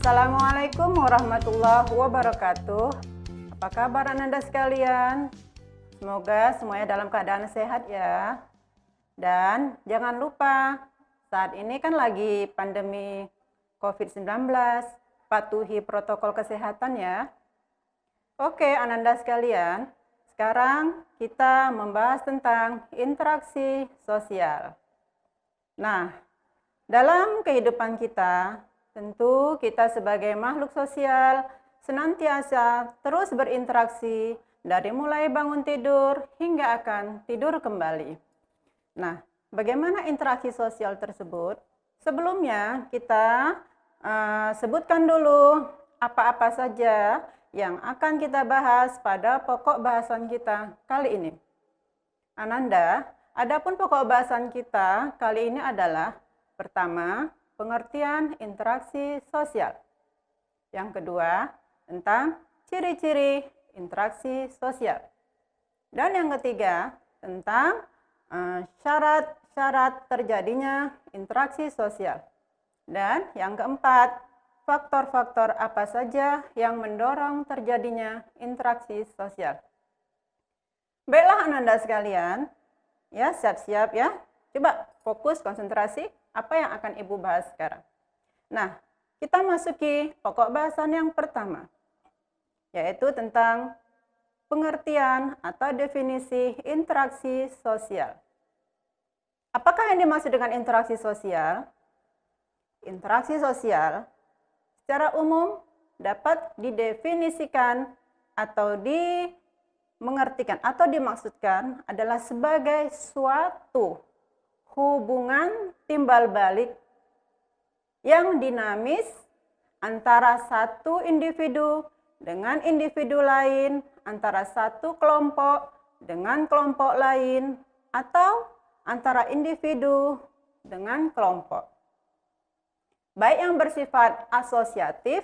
Assalamualaikum warahmatullahi wabarakatuh. Apa kabar Anda sekalian? Semoga semuanya dalam keadaan sehat ya. Dan jangan lupa, saat ini kan lagi pandemi COVID-19, patuhi protokol kesehatan ya. Oke Ananda sekalian, sekarang kita membahas tentang interaksi sosial. Nah, dalam kehidupan kita, tentu kita sebagai makhluk sosial senantiasa terus berinteraksi dari mulai bangun tidur hingga akan tidur kembali. Nah, bagaimana interaksi sosial tersebut? Sebelumnya kita sebutkan dulu apa-apa saja yang akan kita bahas pada pokok bahasan kita kali ini. Ananda, adapun pokok bahasan kita kali ini adalah pertama, pengertian interaksi sosial. Yang kedua, tentang ciri-ciri interaksi sosial. Dan yang ketiga, tentang syarat-syarat terjadinya interaksi sosial. Dan yang keempat, faktor-faktor apa saja yang mendorong terjadinya interaksi sosial. Baiklah Ananda sekalian, ya siap-siap ya. Coba fokus, konsentrasi, apa yang akan Ibu bahas sekarang. Nah, kita masuki pokok bahasan yang pertama, yaitu tentang pengertian atau definisi interaksi sosial. Apakah yang dimaksud dengan interaksi sosial? Interaksi sosial secara umum dapat didefinisikan atau dimengertikan atau dimaksudkan adalah sebagai suatu hubungan timbal balik yang dinamis antara satu individu dengan individu lain, antara satu kelompok dengan kelompok lain, atau antara individu dengan kelompok. Baik yang bersifat asosiatif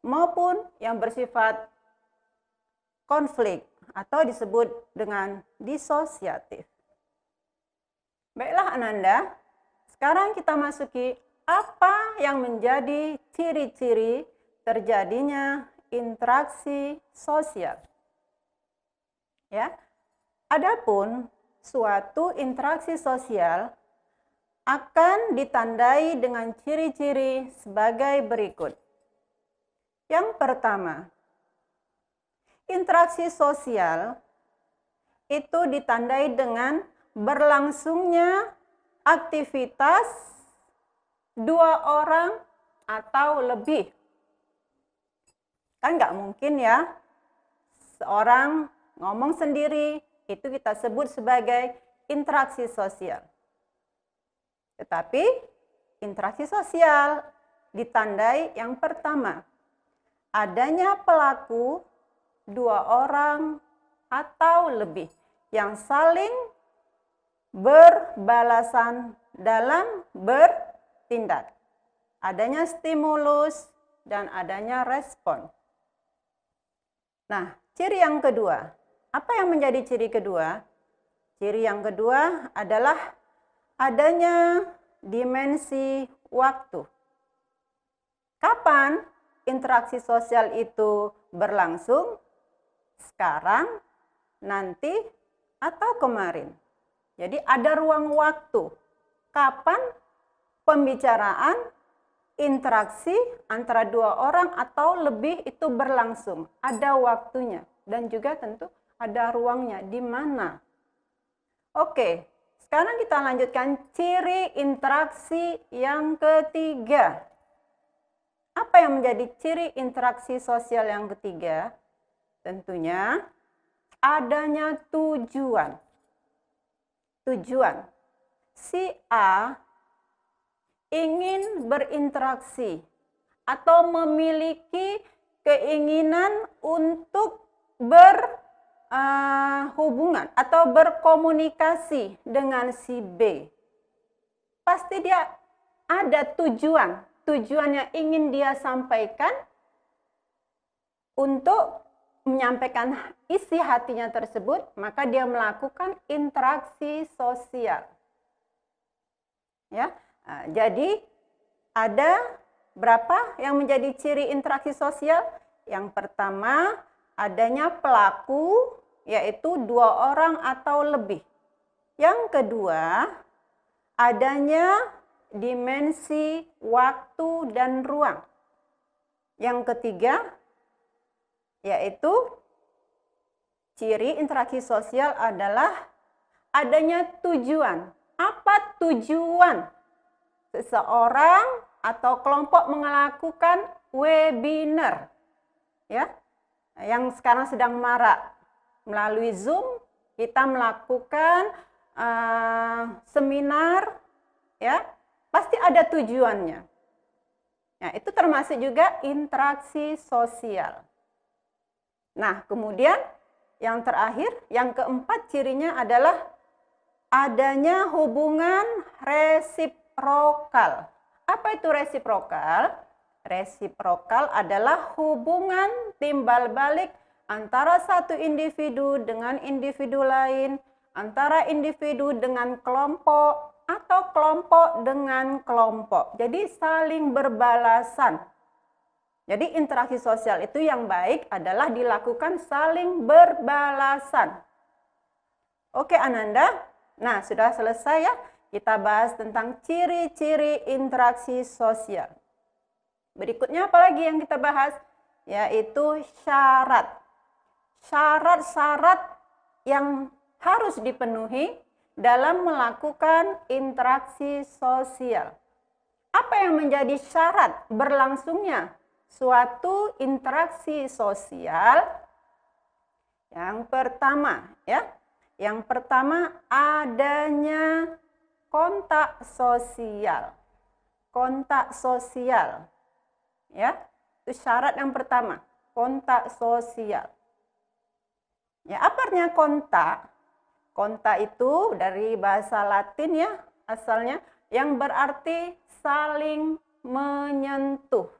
maupun yang bersifat konflik atau disebut dengan disosiatif. Baiklah Ananda, sekarang kita masuki apa yang menjadi ciri-ciri terjadinya interaksi sosial. Ya. Adapun suatu interaksi sosial akan ditandai dengan ciri-ciri sebagai berikut. Yang pertama, interaksi sosial itu ditandai dengan berlangsungnya aktivitas dua orang atau lebih. Kan nggak mungkin ya, seorang ngomong sendiri, itu kita sebut sebagai interaksi sosial. Tetapi interaksi sosial ditandai yang pertama, adanya pelaku dua orang atau lebih yang saling berbalasan dalam bertindak. Adanya stimulus dan adanya respon. Nah, ciri yang kedua. Apa yang menjadi ciri kedua? Ciri yang kedua adalah adanya dimensi waktu. Kapan interaksi sosial itu berlangsung? Sekarang, nanti, atau kemarin. Jadi ada ruang waktu. Kapan pembicaraan, interaksi antara dua orang atau lebih itu berlangsung. Ada waktunya dan juga tentu ada ruangnya di mana. Oke. Sekarang kita lanjutkan ciri interaksi yang ketiga. Apa yang menjadi ciri interaksi sosial yang ketiga? Tentunya adanya tujuan. Tujuan. Si A ingin berinteraksi atau memiliki keinginan untuk hubungan atau berkomunikasi dengan si B. Pasti dia ada tujuan yang ingin dia sampaikan untuk menyampaikan isi hatinya tersebut, maka dia melakukan interaksi sosial. Ya, jadi ada Berapa yang menjadi ciri interaksi sosial? Yang pertama, adanya pelaku, yaitu 2 orang atau lebih. Yang kedua, adanya dimensi waktu dan ruang. Yang ketiga, yaitu ciri interaksi sosial adalah adanya tujuan. Apa tujuan seseorang atau kelompok melakukan webinar? Ya, yang sekarang sedang marak melalui Zoom, kita melakukan seminar, ya, pasti ada tujuannya. Nah, itu termasuk juga interaksi sosial. Nah, kemudian yang terakhir, yang keempat cirinya adalah adanya hubungan resiprokal. Apa itu resiprokal? Resiprokal adalah hubungan timbal balik antara satu individu dengan individu lain, antara individu dengan kelompok, atau kelompok dengan kelompok. Jadi saling berbalasan. Jadi interaksi sosial itu yang baik adalah dilakukan saling berbalasan. Oke Ananda, nah sudah selesai ya. Kita bahas tentang ciri-ciri interaksi sosial. Berikutnya apa lagi yang kita bahas? Yaitu syarat. Syarat-syarat yang harus dipenuhi dalam melakukan interaksi sosial. Apa yang menjadi syarat berlangsungnya suatu interaksi sosial? Yang pertama, ya. Yang pertama adanya kontak sosial. Kontak sosial. Ya, itu syarat yang pertama, kontak sosial. Ya, apa artinya kontak? Kontak itu dari bahasa Latin ya, asalnya, yang berarti saling menyentuh.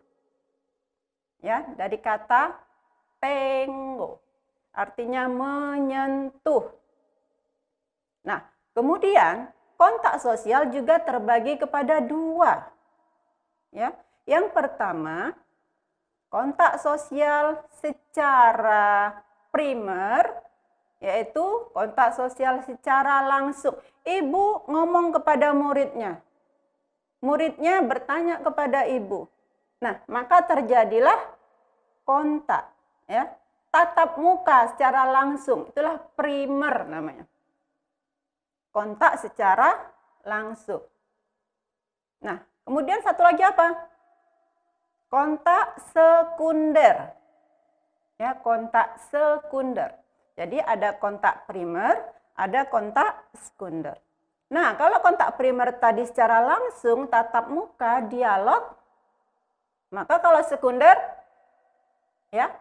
Ya, dari kata tengo, artinya menyentuh. Nah, kemudian kontak sosial juga terbagi kepada 2. Ya, yang pertama, kontak sosial secara primer, yaitu kontak sosial secara langsung. Ibu ngomong kepada muridnya. Muridnya bertanya kepada ibu. Nah, maka terjadilah kontak, ya. Tatap muka secara langsung, itulah primer namanya. Kontak secara langsung. Nah, kemudian satu lagi apa? Kontak sekunder. Ya, kontak sekunder. Jadi ada kontak primer, ada kontak sekunder. Nah, kalau kontak primer tadi secara langsung, tatap muka, dialog, maka kalau sekunder, ya,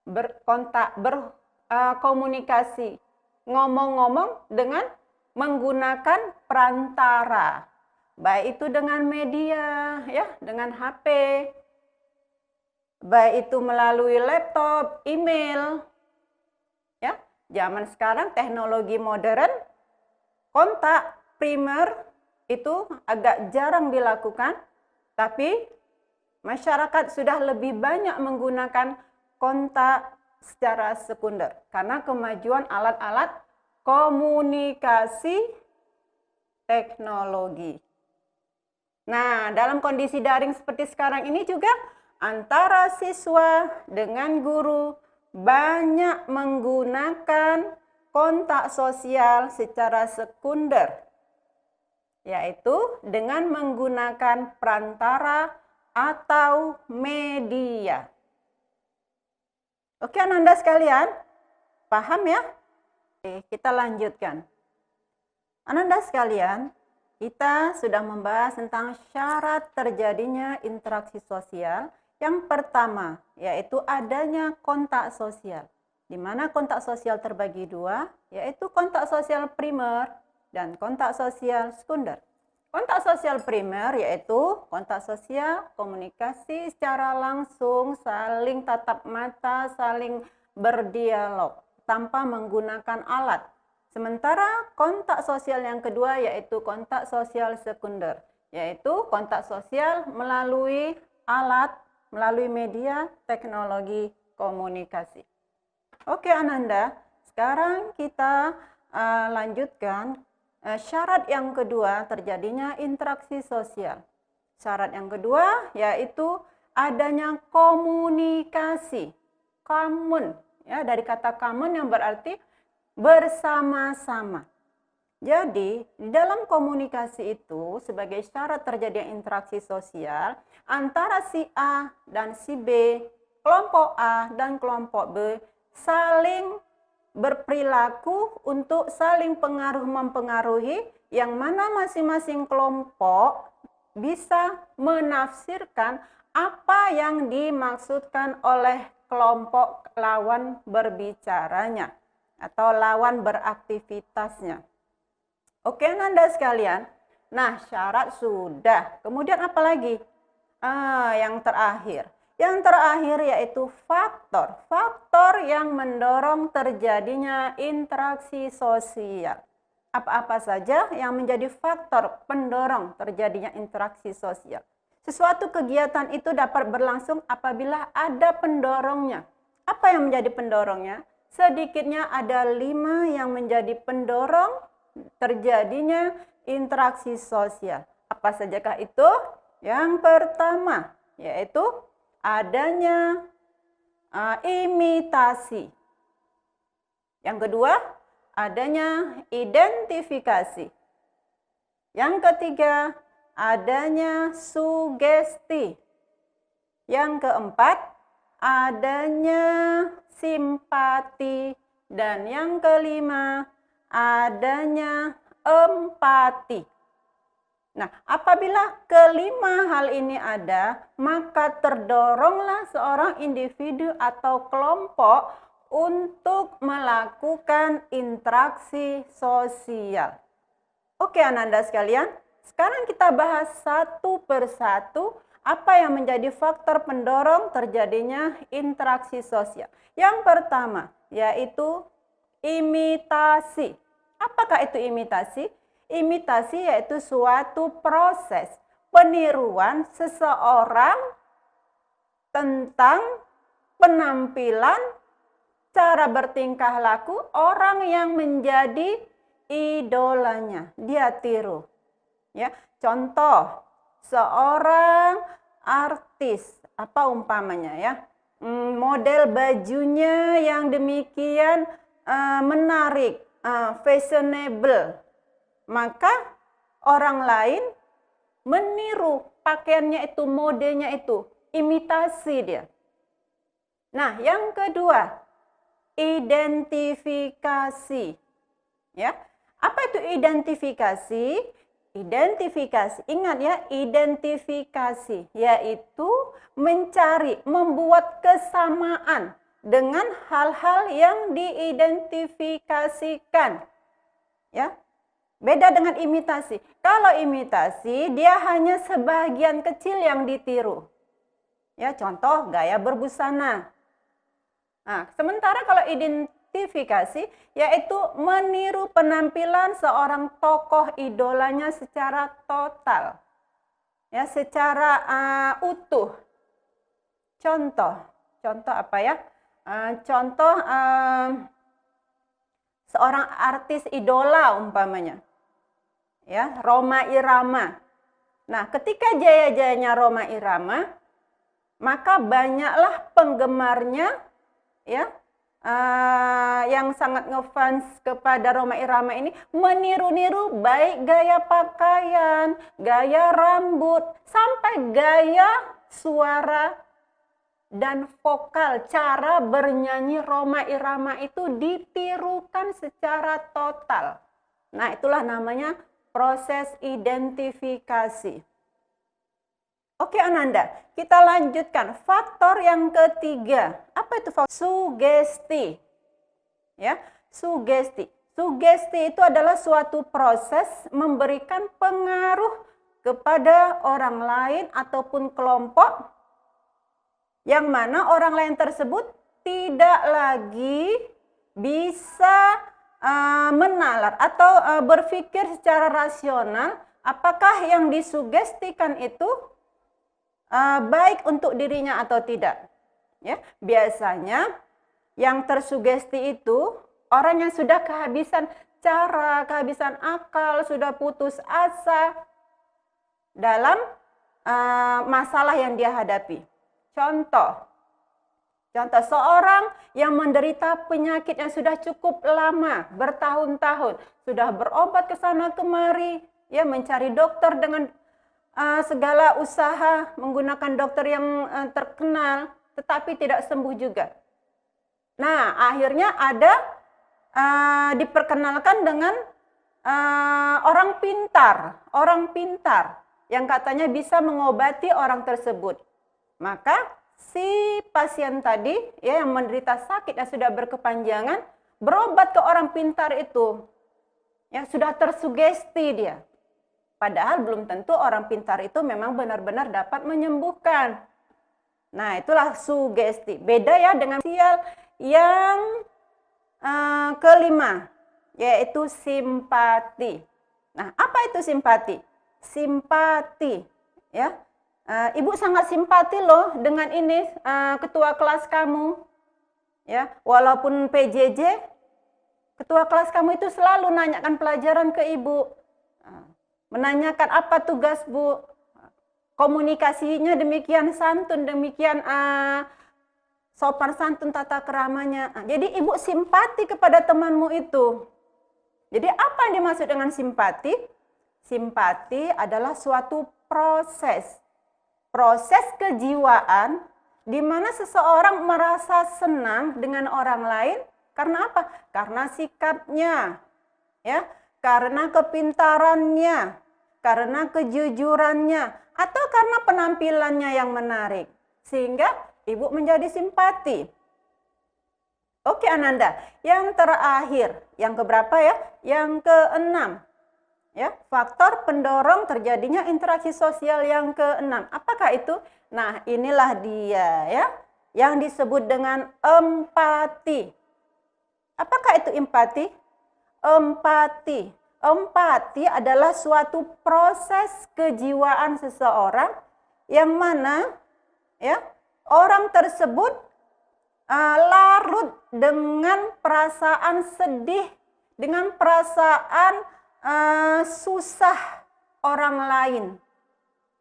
berkomunikasi, ngomong-ngomong dengan menggunakan perantara, baik itu dengan media, ya, dengan HP, baik itu melalui laptop, email. Ya, zaman sekarang teknologi modern, kontak primer itu agak jarang dilakukan, tapi masyarakat sudah lebih banyak menggunakan kontak secara sekunder karena kemajuan alat-alat komunikasi teknologi. Nah, dalam kondisi daring seperti sekarang ini juga antara siswa dengan guru banyak menggunakan kontak sosial secara sekunder, yaitu dengan menggunakan perantara atau media. Oke, Ananda sekalian, paham ya? Oke, kita lanjutkan. Ananda sekalian, kita sudah membahas tentang syarat terjadinya interaksi sosial. Yang pertama, yaitu adanya kontak sosial. Di mana kontak sosial terbagi 2, yaitu kontak sosial primer dan kontak sosial sekunder. Kontak sosial primer yaitu kontak sosial, komunikasi secara langsung, saling tatap mata, saling berdialog tanpa menggunakan alat. Sementara kontak sosial yang kedua yaitu kontak sosial sekunder, yaitu kontak sosial melalui alat, melalui media teknologi komunikasi. Oke Ananda, sekarang kita lanjutkan syarat yang kedua terjadinya interaksi sosial. Syarat yang kedua yaitu adanya komunikasi. Common, ya, dari kata common yang berarti bersama-sama. Jadi, di dalam komunikasi itu sebagai syarat terjadinya interaksi sosial antara si A dan si B, kelompok A dan kelompok B saling berperilaku untuk saling mempengaruhi yang mana masing-masing kelompok bisa menafsirkan apa yang dimaksudkan oleh kelompok lawan berbicaranya atau lawan beraktivitasnya. Oke Ananda sekalian, nah syarat sudah, kemudian apa lagi? Yang terakhir. Yang terakhir yaitu faktor. Faktor yang mendorong terjadinya interaksi sosial. Apa-apa saja yang menjadi faktor pendorong terjadinya interaksi sosial. Sesuatu kegiatan itu dapat berlangsung apabila ada pendorongnya. Apa yang menjadi pendorongnya? Sedikitnya ada 5 yang menjadi pendorong terjadinya interaksi sosial. Apa sajakah itu? Yang pertama yaitu adanya imitasi. Yang kedua, adanya identifikasi. Yang ketiga, adanya sugesti. Yang keempat, adanya simpati. Dan yang kelima, adanya empati. Nah, apabila kelima hal ini ada, maka terdoronglah seorang individu atau kelompok untuk melakukan interaksi sosial. Oke Ananda sekalian, sekarang kita bahas satu persatu apa yang menjadi faktor pendorong terjadinya interaksi sosial. Yang pertama yaitu imitasi. Apakah itu imitasi? Imitasi yaitu suatu proses peniruan seseorang tentang penampilan, cara bertingkah laku orang yang menjadi idolanya. Dia tiru. Ya, contoh seorang artis, apa umpamanya ya? Model bajunya yang demikian menarik, fashionable. Maka orang lain meniru pakaiannya itu, modelnya itu, imitasi dia. Nah, yang kedua, identifikasi. Ya, apa itu identifikasi? Identifikasi, ingat ya, identifikasi yaitu mencari, membuat kesamaan dengan hal-hal yang diidentifikasikan. Ya. Beda dengan imitasi. Kalau imitasi, dia hanya sebagian kecil yang ditiru. Ya, contoh gaya berbusana. Nah, sementara kalau identifikasi, yaitu meniru penampilan seorang tokoh idolanya secara total. Ya, secara utuh. Contoh apa ya? Contoh seorang artis idola umpamanya. Ya, Rhoma Irama. Nah, ketika jaya-jayanya Rhoma Irama, maka banyaklah penggemarnya ya yang sangat ngefans kepada Rhoma Irama ini meniru-niru baik gaya pakaian, gaya rambut, sampai gaya suara dan vokal, cara bernyanyi Rhoma Irama itu ditirukan secara total. Nah, itulah namanya proses identifikasi. Oke Ananda, kita lanjutkan faktor yang ketiga. Apa itu faktor? Sugesti. Ya, sugesti. Sugesti itu adalah suatu proses memberikan pengaruh kepada orang lain ataupun kelompok yang mana orang lain tersebut tidak lagi bisa menalar atau berpikir secara rasional apakah yang disugestikan itu baik untuk dirinya atau tidak. Ya, biasanya yang tersugesti itu orang yang sudah kehabisan cara, kehabisan akal, sudah putus asa dalam masalah yang dia hadapi. Contoh seorang yang menderita penyakit yang sudah cukup lama, bertahun-tahun, sudah berobat ke sana kemari, ya mencari dokter dengan segala usaha, menggunakan dokter yang terkenal, tetapi tidak sembuh juga. Nah, akhirnya ada diperkenalkan dengan orang pintar yang katanya bisa mengobati orang tersebut. Maka si pasien tadi ya yang menderita sakit yang sudah berkepanjangan berobat ke orang pintar itu. Ya, sudah tersugesti dia. Padahal belum tentu orang pintar itu memang benar-benar dapat menyembuhkan. Nah, itulah sugesti. Beda ya dengan sosial yang kelima, yaitu simpati. Nah, apa itu simpati? Simpati, ya. Ibu sangat simpati loh dengan ini ketua kelas kamu. Ya, walaupun PJJ, ketua kelas kamu itu selalu nanyakan pelajaran ke ibu. Menanyakan apa tugas bu. Komunikasinya demikian santun, demikian sopan santun tata keramanya. Jadi ibu simpati kepada temanmu itu. Jadi apa yang dimaksud dengan simpati? Simpati adalah suatu proses kejiwaan di mana seseorang merasa senang dengan orang lain karena apa? Karena sikapnya, ya, karena kepintarannya, karena kejujurannya, atau karena penampilannya yang menarik. Sehingga ibu menjadi simpati. Oke Ananda, yang terakhir, yang keberapa ya? Yang keenam. Ya, faktor pendorong terjadinya interaksi sosial yang keenam. Apakah itu? Nah, inilah dia ya, yang disebut dengan empati. Apakah itu empati? Empati adalah suatu proses kejiwaan seseorang yang mana ya orang tersebut larut dengan perasaan sedih, dengan perasaan susah orang lain.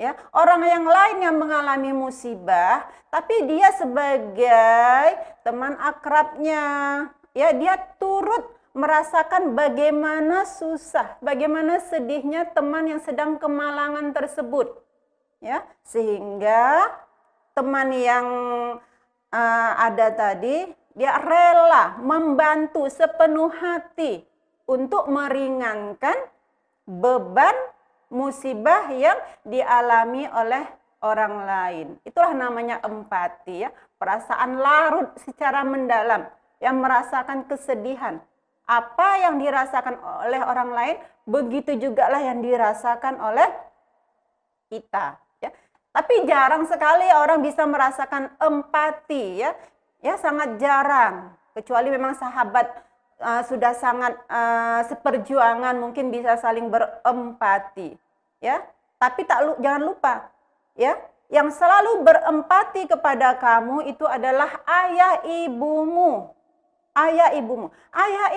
Ya, orang yang lain yang mengalami musibah, tapi dia sebagai teman akrabnya, ya dia turut merasakan bagaimana susah, bagaimana sedihnya teman yang sedang kemalangan tersebut. Ya, sehingga teman yang ada tadi, dia rela membantu sepenuh hati untuk meringankan beban musibah yang dialami oleh orang lain. Itulah namanya empati ya, perasaan larut secara mendalam yang merasakan kesedihan. Apa yang dirasakan oleh orang lain, begitu juga lah yang dirasakan oleh kita. Ya. Tapi jarang sekali orang bisa merasakan empati, ya sangat jarang. Kecuali memang sahabat sudah sangat seperjuangan, mungkin bisa saling berempati. Ya. Tapi jangan lupa, ya yang selalu berempati kepada kamu itu adalah ayah ibumu. Ayah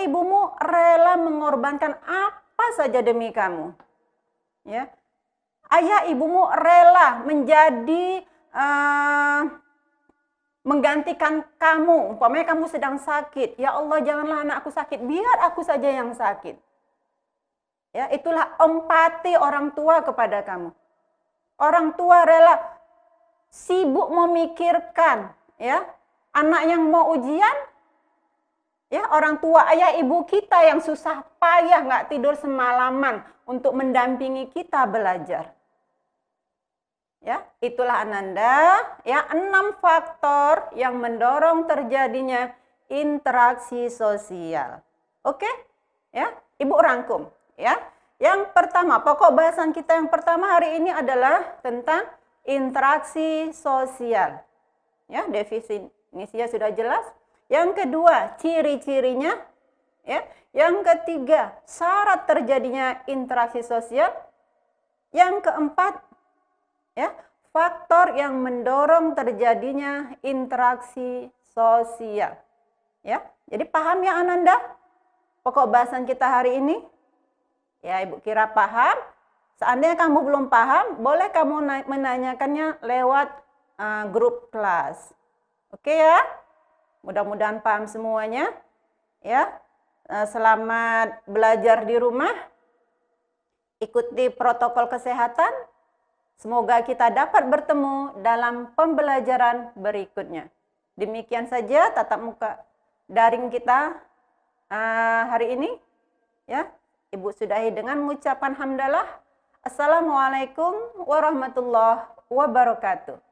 ibumu rela mengorbankan apa saja demi kamu. Ya. Ayah ibumu rela menjadi menggantikan kamu. Umpamanya kamu sedang sakit, ya Allah janganlah anakku sakit, biar aku saja yang sakit. Ya, itulah empati orang tua kepada kamu. Orang tua rela sibuk memikirkan, ya anak yang mau ujian. Ya, orang tua ayah ibu kita yang susah payah nggak tidur semalaman untuk mendampingi kita belajar. Ya, itulah Ananda, ya 6 faktor yang mendorong terjadinya interaksi sosial. Oke? Ya, Ibu rangkum, ya. Yang pertama, pokok bahasan kita yang pertama hari ini adalah tentang interaksi sosial. Ya, definisinya sudah jelas. Yang kedua, ciri-cirinya, ya. Yang ketiga, syarat terjadinya interaksi sosial. Yang keempat, ya, faktor yang mendorong terjadinya interaksi sosial. Ya, jadi paham ya Ananda? Pokok bahasan kita hari ini? Ya, Ibu kira paham. Seandainya kamu belum paham, boleh kamu menanyakannya lewat grup kelas. Oke ya? Mudah-mudahan paham semuanya. Ya, selamat belajar di rumah. Ikuti protokol kesehatan. Semoga kita dapat bertemu dalam pembelajaran berikutnya. Demikian saja tatap muka daring kita hari ini. Ya, Ibu sudahi dengan mengucapkan hamdalah. Assalamualaikum warahmatullahi wabarakatuh.